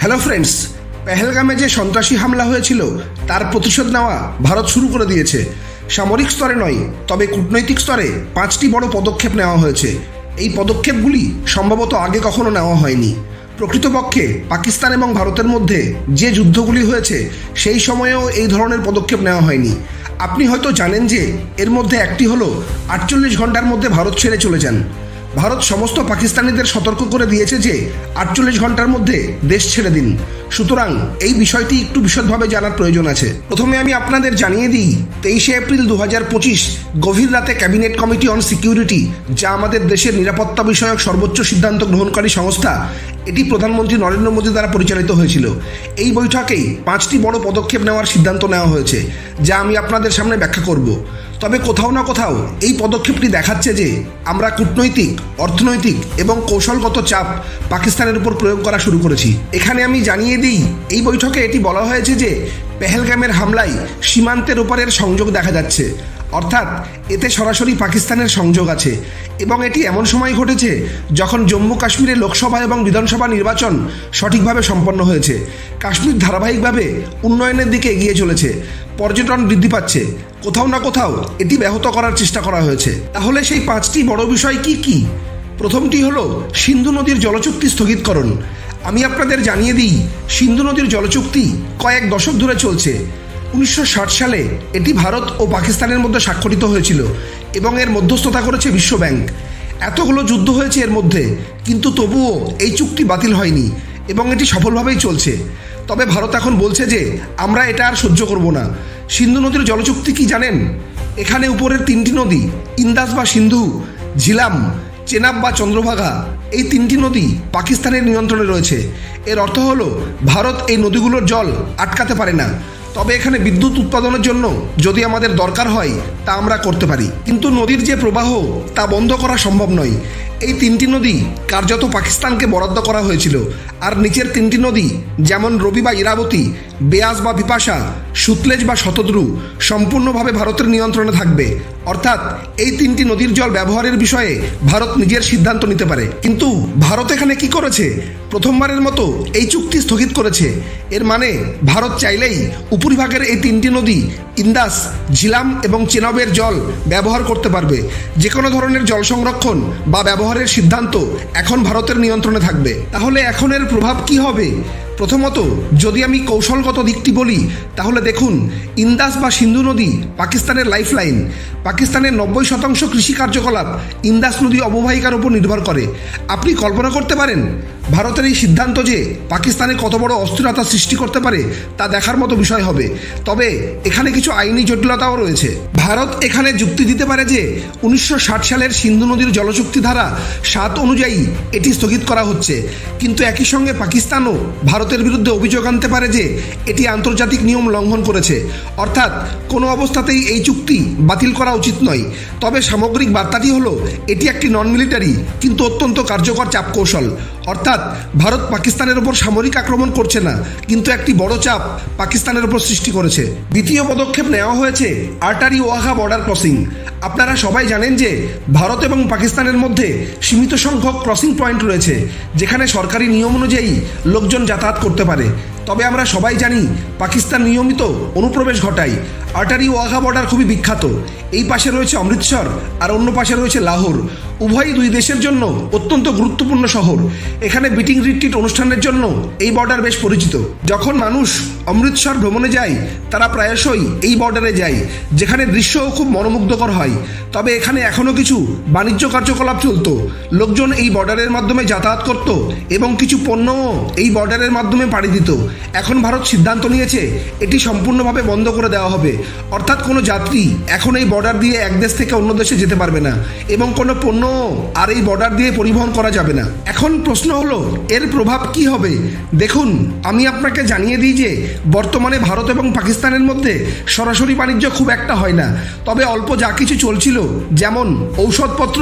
Hello friends, পেহেলগামে যে সন্ত্রাসী হামলা হয়েছিল তার প্রতিশোধ নেওয়া ভারত শুরু করে দিয়েছে। সামরিক স্তরে নয়, তবে কূটনৈতিক স্তরে 5টি বড় পদক্ষেপ নেওয়া হয়েছে। এই পদক্ষেপগুলি সম্ভবত আগে কখনো নেওয়া হয়নি। প্রকৃতপক্ষে পাকিস্তান এবং ভারতের মধ্যে যে যুদ্ধগুলি হয়েছে সেই সময়েও এই ধরনের পদক্ষেপ নেওয়া হয়নি। আপনি হয়তো জানেন যে এর মধ্যে একটি হলো 48 ঘন্টার মধ্যে ভারত ছেড়ে চলে যান। ভারত সমস্ত পাকিস্তানিদের সতর্ক করে দিয়েছে যে 48 ঘন্টার মধ্যে দেশ ছেড়ে দিন। সুতরাং এই বিষয়টি একটু বিশদভাবে জানার প্রয়োজন আছে। প্রথমে আমি আপনাদের জানিয়ে দিই, 23 এপ্রিল 2025 গভীর রাতে ক্যাবিনেট কমিটি অন সিকিউরিটি, যা আমাদের দেশের নিরাপত্তা বিষয়ক সর্বোচ্চ সিদ্ধান্ত গ্রহণকারী সংস্থা, এটি প্রধানমন্ত্রী নরেন্দ্র মোদী দ্বারা পরিচালিত হয়েছিল। এই বৈঠকেই 5টি বড় পদক্ষেপ নেওয়ার সিদ্ধান্ত নেওয়া হয়েছে, যা আমি আপনাদের সামনে ব্যাখ্যা করব। তবে কোথাও না কোথাও এই পদক্ষেপটি দেখাচ্ছে যে আমরা কূটনৈতিক, অর্থনৈতিক এবং কৌশলগত চাপ পাকিস্তানের উপর প্রয়োগ করা শুরু করেছি। এখানে আমি জানিয়ে দিই, এই বৈঠকে এটি বলা হয়েছে যে পেহেলগামের হামলায় সীমান্তের ওপারের সংযোগ দেখা যাচ্ছে, অর্থাৎ এতে সরাসরি পাকিস্তানের সংযোগ আছে এবং এটি এমন সময় ঘটেছে যখন জম্মু কাশ্মীরে লোকসভা এবং বিধানসভা নির্বাচন সঠিকভাবে সম্পন্ন হয়েছে। কাশ্মীর ধারাবাহিকভাবে উন্নয়নের দিকে এগিয়ে চলেছে, পর্যটন বৃদ্ধি পাচ্ছে। কোথাও না কোথাও এটি ব্যাহত করার চেষ্টা করা হয়েছে। তাহলে সেই 5টি বড় বিষয় কি কি? প্রথমটি হলো সিন্ধু নদীর জলচুক্তি স্থগিতকরণ। আমি আপনাদের জানিয়ে দিই, সিন্ধু নদীর জলচুক্তি কয়েক দশক ধরে চলছে। 1960 সালে এটি ভারত ও পাকিস্তানের মধ্যে স্বাক্ষরিত হয়েছিল এবং এর মধ্যস্থতা করেছে বিশ্ব ব্যাংক। এতগুলো যুদ্ধ হয়েছে এর মধ্যে, কিন্তু তবুও এই চুক্তি বাতিল হয়নি এবং এটি সফলভাবেই চলছে। তবে ভারত এখন বলছে যে আমরা এটা আর সহ্য করব না। সিন্ধু নদীর জলচুক্তি কি জানেন? এখানে উপরের 3টি নদী, ইন্দাস বা সিন্ধু, ঝিলাম, চেনাব বা চন্দ্রভাগা, এই 3টি নদী পাকিস্তানের নিয়ন্ত্রণে রয়েছে। এর অর্থ হলো ভারত এই নদীগুলোর জল আটকাতে পারে না। তবে এখানে বিদ্যুৎ উৎপাদনের জন্য যদি আমাদের দরকার হয় তা আমরা করতে পারি, কিন্তু নদীর যে প্রবাহ তা বন্ধ করা সম্ভব নয়। এই 3টি নদী কার্যত পাকিস্তানকে বরাদ্দ করা হয়েছিল, আর নিচের 3টি নদী যেমন রবি বা ইরাবতী, বেয়াস বা বিপাশা, সুতলেজ বা শতদ্রু সম্পূর্ণভাবে ভারতের নিয়ন্ত্রণে থাকবে। অর্থাৎ এই 3টি নদীর জল ব্যবহারের বিষয়ে ভারত নিজের সিদ্ধান্ত নিতে পারে। কিন্তু ভারত এখানে কি করেছে? প্রথমবারের মতো এই চুক্তি স্থগিত করেছে। এর মানে ভারত চাইলেই উপরিভাগের এই 3টি নদী, ইন্দাস, ঝিলাম এবং চেনাবের জল ব্যবহার করতে পারবে। যে কোনো ধরনের জল সংরক্ষণ বা ব্যবহারের সিদ্ধান্ত এখন ভারতের নিয়ন্ত্রণে থাকবে। তাহলে এখন এর প্রভাব কি হবে? প্রথমত, যদি আমি কৌশলগত দিকটি বলি, তাহলে দেখুন, ইন্দাস বা সিন্ধু নদী পাকিস্তানের লাইফলাইন। পাকিস্তানের 90% কৃষি কার্যকলাপ ইন্দাস নদী অববাহিকার উপর নির্ভর করে। আপনি কল্পনা করতে পারেন ভারতের এই সিদ্ধান্ত যে পাকিস্তানে কত বড় অস্থিরতা সৃষ্টি করতে পারে তা দেখার মতো বিষয় হবে। তবে এখানে কিছু আইনি জটিলতাও রয়েছে। ভারত এখানে যুক্তি দিতে পারে যে 1960 সালের সিন্ধু নদীর জলচুক্তি ধারা 7 অনুযায়ী এটি স্থগিত করা হচ্ছে, কিন্তু একই সঙ্গে পাকিস্তানও ভারতের বিরুদ্ধে অভিযোগ আনতে পারে যে এটি আন্তর্জাতিক নিয়ম লঙ্ঘন করেছে। অর্থাৎ কোনো অবস্থাতেই এই চুক্তি বাতিল করা উচিত নয়। তবে সামগ্রিক বার্তাটি হলো, এটি একটি নন মিলিটারি কিন্তু অত্যন্ত কার্যকর চাপ কৌশল। অর্থাৎ ভারত পাকিস্তানের উপর সামরিক আক্রমণ করছে না, কিন্তু একটি বড় চাপ পাকিস্তানের উপর সৃষ্টি করেছে। দ্বিতীয় পদক্ষেপ নেওয়া হয়েছে আটারি ওয়াঘা বর্ডার ক্রসিং। আপনারা সবাই জানেন যে ভারত এবং পাকিস্তানের মধ্যে সীমিত সংখ্যক ক্রসিং পয়েন্ট রয়েছে, যেখানে সরকারি নিয়ম অনুযায়ী লোকজন যাতায়াত করতে পারে। তবে আমরা সবাই জানি পাকিস্তান নিয়মিত অনুপ্রবেশ ঘটায়। আটারি ওয়াঘা বর্ডার খুবই বিখ্যাত। এই পাশে রয়েছে অমৃতসর আর অন্য পাশে রয়েছে লাহোর। উভয়ই দুই দেশের জন্য অত্যন্ত গুরুত্বপূর্ণ শহর। এখানে বিটিং রিট্রিট অনুষ্ঠানের জন্য এই বর্ডার বেশ পরিচিত। যখন মানুষ অমৃতসর ভ্রমণে যায় তারা প্রায়শই এই বর্ডারে যায়, যেখানে দৃশ্যও খুব মনোমুগ্ধকর হয়। তবে এখানে এখনও কিছু বাণিজ্য কার্যকলাপ চলত। লোকজন এই বর্ডারের মাধ্যমে যাতায়াত করত এবং কিছু পণ্যও এই বর্ডারের মাধ্যমে পাড়ি দিত। এখন ভারত সিদ্ধান্ত নিয়েছে এটি সম্পূর্ণভাবে বন্ধ করে দেওয়া হবে। অর্থাৎ কোনো যাত্রী এখন এই বর্ডার দিয়ে এক দেশ থেকে অন্য দেশে যেতে পারবে না এবং কোনো পণ্য আর এই বর্ডার দিয়ে পরিবহন করা যাবে না। এখন প্রশ্ন হলো, এর প্রভাব কি হবে? দেখুন, আমি আপনাকে জানিয়ে দিই যে বর্তমানে ভারত এবং পাকিস্তানের মধ্যে সরাসরি বাণিজ্য খুব একটা হয় না। তবে অল্প যা কিছু চলছিল, যেমন ঔষধপত্র,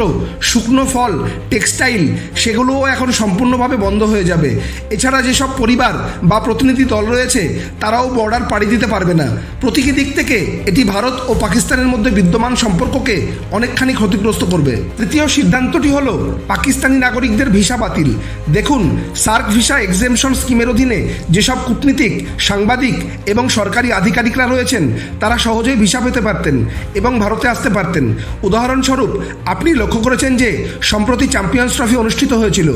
শুকনো ফল, টেক্সটাইল, সেগুলোও এখন সম্পূর্ণভাবে বন্ধ হয়ে যাবে। এছাড়া যেসব পরিবার বা প্রতিনিধি দল রয়েছে তারাও বর্ডার পাড়ি দিতে পারবে না। প্রতীকী দিক থেকে এটি ভারত ও পাকিস্তানের মধ্যে বিদ্যমান সম্পর্ককে অনেকখানি ক্ষতিগ্রস্ত করবে। তৃতীয় সিদ্ধান্তটি হলো পাকিস্তানি নাগরিকদের ভিসা বাতিল। দেখুন, সার্ক ভিসা এক্সেমশন স্কিমের অধীনে যেসব কূটনীতিক, সাংবাদিক এবং সরকারি আধিকারিকরা রয়েছেন তারা সহজেই ভিসা পেতে পারতেন এবং ভারতে আসতে পারতেন। উদাহরণস্বরূপ, আপনি লক্ষ্য করেছেন যে সম্প্রতি চ্যাম্পিয়ন্স ট্রফি অনুষ্ঠিত হয়েছিল।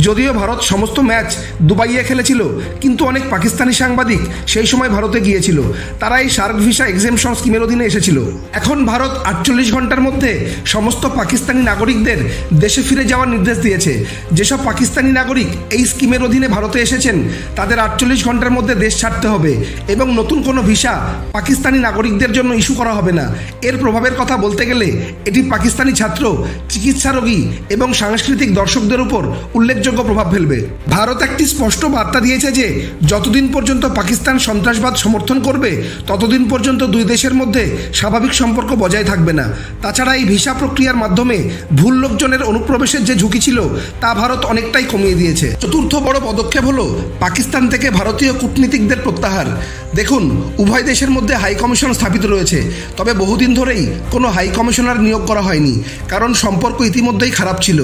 যদিও ভারত সমস্ত ম্যাচ দুবাইয়ে খেলেছিল, কিন্তু অনেক পাকিস্তানি সাংবাদিক সেই সময় ভারতে গিয়েছিল। তারা এই সার্ক ভিসা এক্সেমশন স্কিমের অধীনে এসেছিল। এখন ভারত 48 ঘন্টার মধ্যে সমস্ত পাকিস্তানি নাগরিকদের দেশে ফিরে যাওয়ার নির্দেশ দিয়েছে। যেসব পাকিস্তানি নাগরিক এই স্কিমের অধীনে ভারতে এসেছেন তাদের 48 ঘন্টার মধ্যে দেশ ছাড়তে হবে এবং নতুন কোনো ভিসা পাকিস্তানি নাগরিকদের জন্য ইস্যু করা হবে না। এর প্রভাবের কথা বলতে গেলে এটি পাকিস্তানি ছাত্র, চিকিৎসা রোগী এবং সাংস্কৃতিক দর্শকদের উপর উল্লেখযোগ্য প্রভাব ফেলবে। ভারত একটি স্পষ্ট বার্তা দিয়েছে যে যতদিন পর্যন্ত পাকিস্তান সন্ত্রাসবাদ সমর্থন করবে ততদিন পর্যন্ত দুই দেশের মধ্যে স্বাভাবিক সম্পর্ক বজায় থাকবে না। তাছাড়া এই ভিসা প্রক্রিয়ার মাধ্যমে ভুল লোকজনের অনুপ্রবেশের যে ঝুঁকি ছিল তা ভারত অনেকটাই কমিয়ে দিয়েছে। চতুর্থ বড় পদক্ষেপ হলো পাকিস্তান থেকে ভারতীয় কূটনীতিকদের প্রত্যাহার। দেখুন, উভয় দেশের মধ্যে হাই কমিশন স্থাপিত রয়েছে, তবে বহুদিন ধরেই কোনো হাই কমিশনার নিয়োগ করা হয়নি, কারণ সম্পর্ক ইতিমধ্যেই খারাপ ছিল।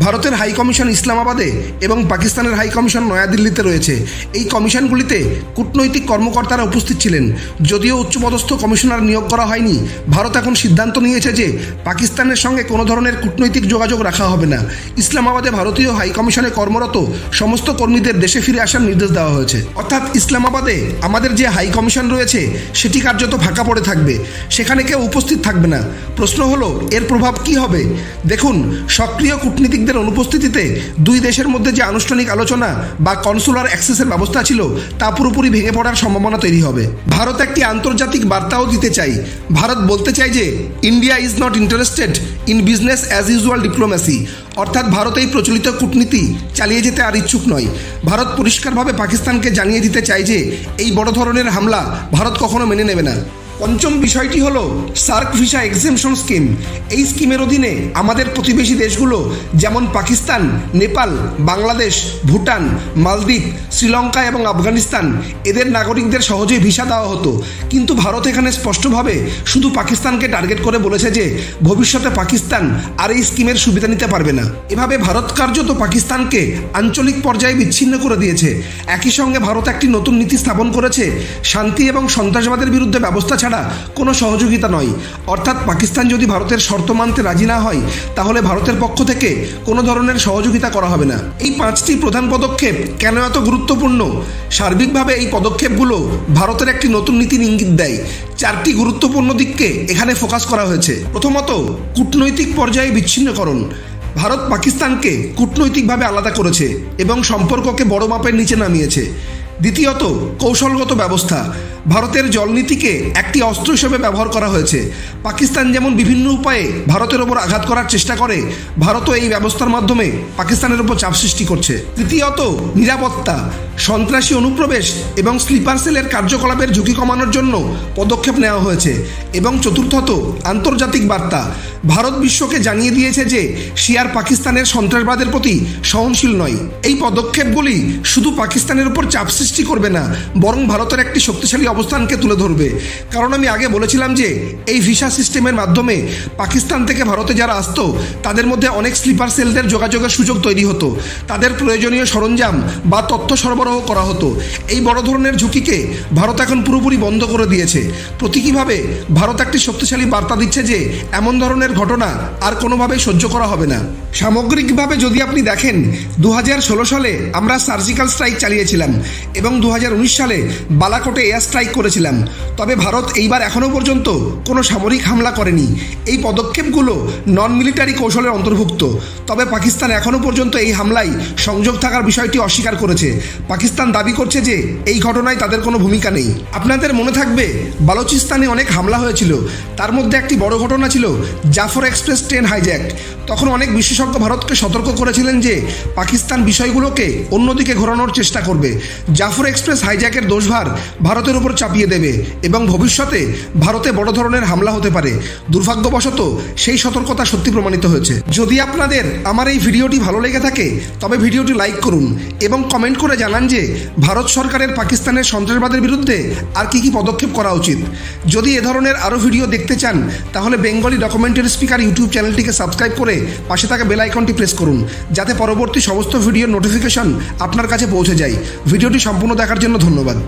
ভারতের হাই কমিশন ইসলামাবাদে এবং পাকিস্তানের হাই কমিশন নয়াদিল্লিতে রয়েছে। এই কমিশনগুলিতে কূটনৈতিক কর্মকর্তারা উপস্থিত ছিলেন। যদিও উচ্চপদস্থ কমিশনার নিয়োগ করা হয়নি, ভারত এখন সিদ্ধান্ত নিয়েছে যে পাকিস্তানের সঙ্গে কোনো ধরনের কূটনৈতিক যোগাযোগ রাখা হবে না। ইসলামাবাদে ভারতীয় হাই কমিশনে কর্মরত সমস্ত কর্মীদের দেশে ফিরে আসার নির্দেশ দেওয়া হয়েছে। অর্থাৎ ইসলামাবাদে আমাদের যে হাই কমিশন রয়েছে সেটি কার্যত ফাঁকা পড়ে থাকবে, সেখানে কেউ উপস্থিত থাকবে না। প্রশ্ন হলো, এর প্রভাব কি হবে? দেখুন, সক্রিয় কূটনীতিকদের অনুপস্থিতিতে দুই দেশের মধ্যে যে আনুষ্ঠানিক আলোচনা বা কনসুলার অ্যাক্সেসের ব্যবস্থা ছিল তা পুরোপুরি ভেঙে পড়ার সম্ভাবনা তৈরি হবে। ভারত একটি আন্তর্জাতিক বার্তাও দিতে চাই। ভারত বলতে চাই যে India is not interested in business as usual diplomacy. অর্থাৎ ভারত এই প্রচলিত কূটনীতি চালিয়ে যেতে আর ইচ্ছুক নয়। ভারত পরিষ্কারভাবে পাকিস্তানকে জানিয়ে দিতে চায় যে এই বড় ধরনের হামলা ভারত কখনো মেনে নেবে না। পঞ্চম বিষয়টি হলো সার্ক ভিসা এক্সেমশন স্কিম। এই স্কিমের অধীনে আমাদের প্রতিবেশী দেশগুলো যেমন পাকিস্তান, নেপাল, বাংলাদেশ, ভুটান, মালদ্বীপ, শ্রীলঙ্কা এবং আফগানিস্তান এদের নাগরিকদের সহজেই ভিসা দেওয়া হতো। কিন্তু ভারত এখানে স্পষ্টভাবে শুধু পাকিস্তানকে টার্গেট করে বলেছে যে ভবিষ্যতে পাকিস্তান আর এই স্কিমের সুবিধা নিতে পারবে না। এভাবে ভারত কার্যত পাকিস্তানকে আঞ্চলিক পর্যায়ে বিচ্ছিন্ন করে দিয়েছে। একই সঙ্গে ভারত একটি নতুন নীতি স্থাপন করেছে, শান্তি এবং সন্ত্রাসবাদের বিরুদ্ধে ব্যবস্থা ছাড়া কোনো সহযোগিতা নয়। অর্থাৎ পাকিস্তান যদি ভারতের শর্ত মানতে রাজি না হয় তাহলে ভারতের পক্ষ থেকে কোনো ধরনের সহযোগিতা করা হবে না। এই 5টি প্রধান পদক্ষেপ কেন এত গুরুত্বপূর্ণ? সার্বিকভাবে এই পদক্ষেপগুলো ভারতের একটি নতুন নীতির ইঙ্গিত দেয়। 4টি গুরুত্বপূর্ণ দিককে এখানে ফোকাস করা হয়েছে। প্রথমত, কূটনৈতিক পর্যায়ে বিচ্ছিন্নকরণ। ভারত পাকিস্তানকে কূটনৈতিকভাবে আলাদা করেছে এবং সম্পর্ককে বড় মাপের নিচে নামিয়েছে। দ্বিতীয়ত, কৌশলগত ব্যবস্থা। ভারতের জলনীতিকে একটি অস্ত্র হিসেবে ব্যবহার করা হয়েছে। পাকিস্তান যেমন বিভিন্ন উপায়ে ভারতের ওপর আঘাত করার চেষ্টা করে, ভারতও এই ব্যবস্থার মাধ্যমে পাকিস্তানের উপর চাপ সৃষ্টি করছে। তৃতীয়ত, নিরাপত্তা। সন্ত্রাসী অনুপ্রবেশ এবং স্লিপার সেলের কার্যকলাপের ঝুঁকি কমানোর জন্য পদক্ষেপ নেওয়া হয়েছে। এবং চতুর্থত, আন্তর্জাতিক বার্তা। ভারত বিশ্বকে জানিয়ে দিয়েছে যে সে আর পাকিস্তানের সন্ত্রাসবাদের প্রতি সহনশীল নয়। এই পদক্ষেপগুলি শুধু পাকিস্তানের উপর চাপ সৃষ্টি করবে না, বরং ভারতের একটি শক্তিশালী অবস্থানকে তুলে ধরবে। কারণ আমি আগে বলেছিলাম যে এই ভিসা সিস্টেমের মাধ্যমে পাকিস্তান থেকে ভারতে যারা আসতো তাদের মধ্যে অনেক স্লিপার সেলদের যোগাযোগের সুযোগ তৈরি হতো, তাদের প্রয়োজনীয় সরঞ্জাম বা তথ্য সরবরাহ করা হতো। এই বড় ধরনের ঝুঁকিকে ভারত এখন পুরোপুরি বন্ধ করে দিয়েছে। প্রতীকীভাবে ভারত একটি শক্তিশালী বার্তা দিচ্ছে যে এমন ধরনের ঘটনা আর কোনোভাবেই সহ্য করা হবে না। সামগ্রিকভাবে যদি আপনি দেখেন, 2016 সালে আমরা সার্জিক্যাল স্ট্রাইক চালিয়েছিলাম এবং 2019 সালে বালাকোটে এয়ার স্ট্রাইক করেছিলাম। তবে ভারত এইবার এখনও পর্যন্ত কোনো সামরিক হামলা করেনি। এই পদক্ষেপগুলো নন মিলিটারি কৌশলের অন্তর্ভুক্ত। তবে পাকিস্তান এখনও পর্যন্ত এই হামলায় সংযোগ থাকার বিষয়টি অস্বীকার করেছে। পাকিস্তান দাবি করছে যে এই ঘটনায় তাদের কোনো ভূমিকা নেই। আপনাদের মনে থাকবে বালুচিস্তানে অনেক হামলা হয়েছিল, তার মধ্যে একটি বড় ঘটনা ছিল জাফর এক্সপ্রেস ট্রেন হাইজ্যাক। তখন অনেক বিশেষজ্ঞ ভারতকে সতর্ক করেছিলেন যে পাকিস্তান বিষয়গুলোকে অন্যদিকে ঘোরানোর চেষ্টা করবে। জাফর এক্সপ্রেস হাইজ্যাকের দোষভার ভারতের উপর উপর চাপিয়ে দেবে এবং ভবিষ্যতে ভারতে বড় ধরনের হামলা হতে পারে। দুর্ভাগ্যবশত সেই সতর্কতা সত্যি প্রমাণিত হয়েছে। যদি আপনাদের আমার এই ভিডিওটি ভালো লেগে থাকে তবে ভিডিওটি লাইক করুন এবং কমেন্ট করে জানান যে ভারত সরকারের পাকিস্তানের সন্ত্রাসবাদের বিরুদ্ধে আর কি কি পদক্ষেপ করা উচিত। যদি এ ধরনের আরও ভিডিও দেখতে চান তাহলে বেঙ্গলি ডকুমেন্টারি স্পিকার ইউটিউব চ্যানেলটিকে সাবস্ক্রাইব করে পাশে থাকা বেল আইকনটি প্রেস করুন, যাতে পরবর্তী সমস্ত ভিডিওর নোটিফিকেশন আপনার কাছে পৌঁছে যায়। ভিডিওটি সম্পূর্ণ দেখার জন্য ধন্যবাদ।